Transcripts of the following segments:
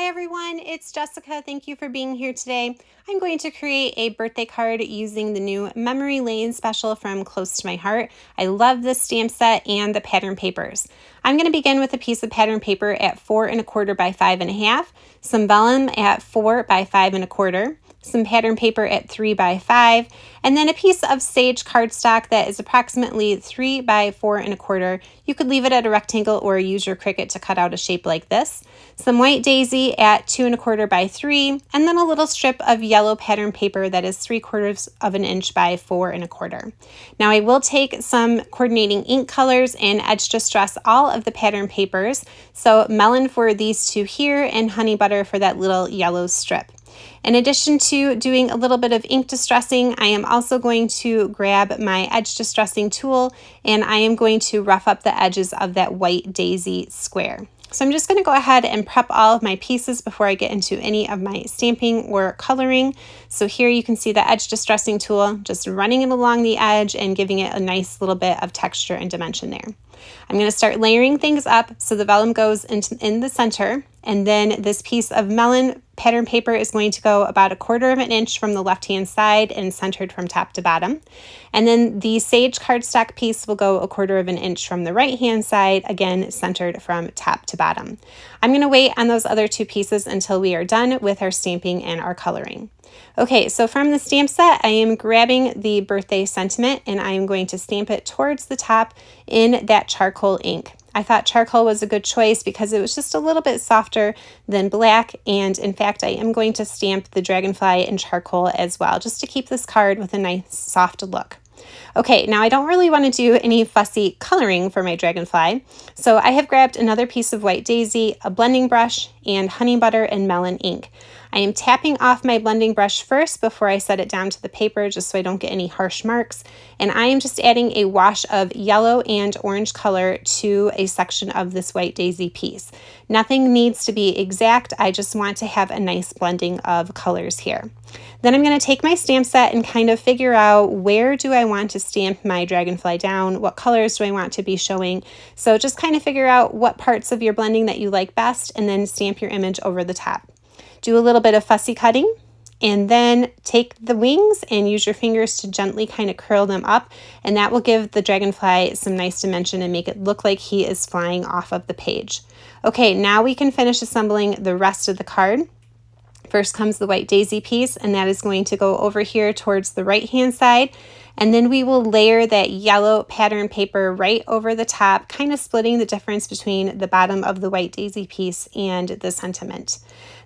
everyone, it's Jessica. Thank you for being here today. I'm going to create a birthday card using the new Memory Lane special from Close to My Heart. I love this stamp set and the pattern papers. I'm going to begin with a piece of pattern paper at 4 1/4 by 5 1/2, some vellum at 4 by 5 1/4, some pattern paper at 3 by 5, and then a piece of sage cardstock that is approximately 3 by 4 1/4. You could leave it at a rectangle or use your Cricut to cut out a shape like this. Some white daisy at 2 1/4 by 3, and then a little strip of yellow pattern paper that is 3/4 of an inch by 4 1/4. Now I will take some coordinating ink colors and edge distress all of the pattern papers. So melon for these two here and honey butter for that little yellow strip. In addition to doing a little bit of ink distressing, I am also going to grab my edge distressing tool and I am going to rough up the edges of that white daisy square. So I'm just going to go ahead and prep all of my pieces before I get into any of my stamping or coloring. So here you can see the edge distressing tool, just running it along the edge and giving it a nice little bit of texture and dimension there. I'm going to start layering things up so the vellum goes in the center, and then this piece of melon pattern paper is going to go about 1/4 of an inch from the left-hand side and centered from top to bottom. And then the sage cardstock piece will go 1/4 of an inch from the right-hand side, again centered from top to bottom. I'm going to wait on those other two pieces until we are done with our stamping and our coloring. Okay, so from the stamp set, I am grabbing the birthday sentiment and I am going to stamp it towards the top in that charcoal ink. I thought charcoal was a good choice because it was just a little bit softer than black, and in fact I am going to stamp the dragonfly in charcoal as well, just to keep this card with a nice soft look. Okay, now I don't really want to do any fussy coloring for my dragonfly, so I have grabbed another piece of white daisy, a blending brush, and honey butter and melon ink. I am tapping off my blending brush first before I set it down to the paper just so I don't get any harsh marks, and I am just adding a wash of yellow and orange color to a section of this white daisy piece. Nothing needs to be exact, I just want to have a nice blending of colors here. Then I'm going to take my stamp set and kind of figure out where do I want to stamp my dragonfly down, what colors do I want to be showing. So just kind of figure out what parts of your blending that you like best and then stamp your image over the top. Do a little bit of fussy cutting and then take the wings and use your fingers to gently kind of curl them up, and that will give the dragonfly some nice dimension and make it look like he is flying off of the page. Okay, now we can finish assembling the rest of the card. First comes the white daisy piece, and that is going to go over here towards the right hand side, and then we will layer that yellow pattern paper right over the top, kind of splitting the difference between the bottom of the white daisy piece and the sentiment.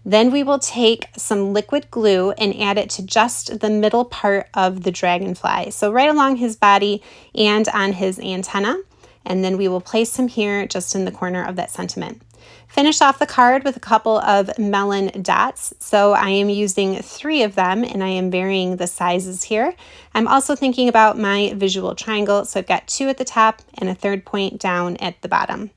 Then we will take some liquid glue and add it to just the middle part of the dragonfly, so right along his body and on his antenna, and then we will place him here just in the corner of that sentiment. Finish off the card with a couple of melon dots. So I am using 3 of them and I am varying the sizes here. I'm also thinking about my visual triangle. So I've got 2 at the top and a 3rd point down at the bottom.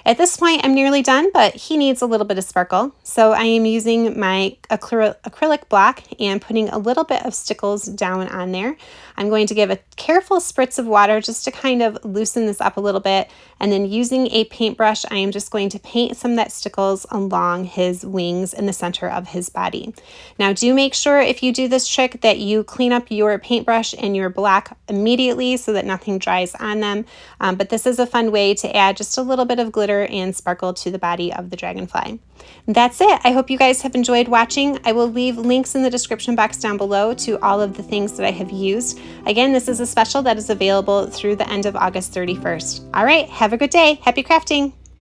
At this point, I'm nearly done, but he needs a little bit of sparkle. So I am using my acrylic block and putting a little bit of Stickles down on there. I'm going to give a careful spritz of water just to kind of loosen this up a little bit. And then using a paintbrush, I am just going to paint some of that Stickles along his wings in the center of his body. Now do make sure if you do this trick that you clean up your paintbrush and your block immediately so that nothing dries on them. But this is a fun way to add just a little bit of glitter and sparkle to the body of the dragonfly. That's it. I hope you guys have enjoyed watching. I will leave links in the description box down below to all of the things that I have used. Again, this is a special that is available through the end of August 31st. All right, have a good day. Happy crafting.